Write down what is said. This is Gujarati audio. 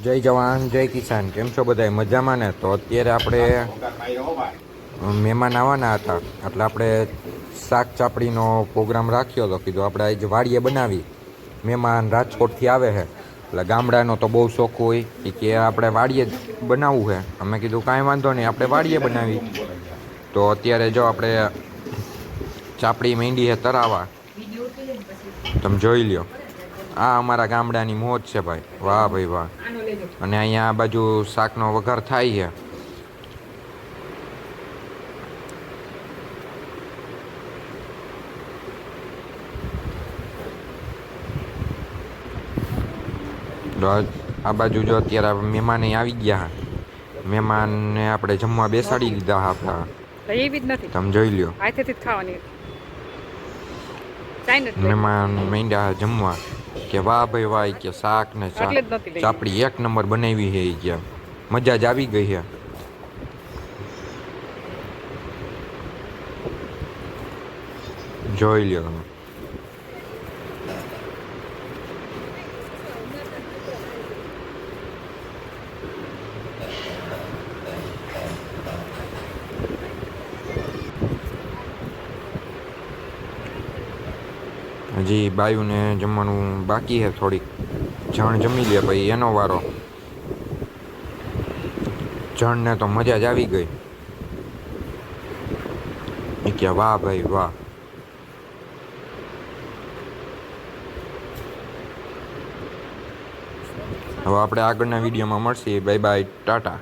જય જવાન જય કિસાન. કેમ છો બધા? મજામાં ને? તો અત્યારે આપણે મહેમાન આવવાના હતા એટલે આપણે શાક ચાપડીનો પ્રોગ્રામ રાખ્યો હતો. કીધું આપણે આજે વાડીએ બનાવી. મહેમાન રાજકોટથી આવે છે એટલે ગામડાનો તો બહુ શોખ હોય કે આપણે વાડીએ જ બનાવવું છે. અમે કીધું કાંઈ વાંધો નહીં, આપણે વાડીએ બનાવી. તો અત્યારે જો આપણે ચાપડી માંડી છે તરાવા, તમે જોઈ લ્યો. આ અમારા ગામડાની મોજ છે ભાઈ. વાહ ભાઈ વાહ. અને અહીંયા આ બાજુ શાકનો વઘાર થાય છે. તો આ બાજુ જો અત્યારે મહેમાન આવી ગયા. મહેમાનને આપણે જમવા બેસાડી દીધા આપણા. તમે જોઈ લ્યો. મહેમાન માંડ્યા જમવા કે વાહ ભાઈ વાહ કે શાક ને ચાપડી એક નંબર બનાવી છે કે મજા જ આવી ગઈ છે. જોઈ લ્યો તમે. હજી બાયુને જમવાનું બાકી છે. થોડીક જણ જમી લે પછી એનો વારો. જણને તો મજા જ આવી ગઈ કે વાહ ભાઈ વાહ. હવે આપણે આગળના વિડીયોમાં મળશે. Bye bye, Tata.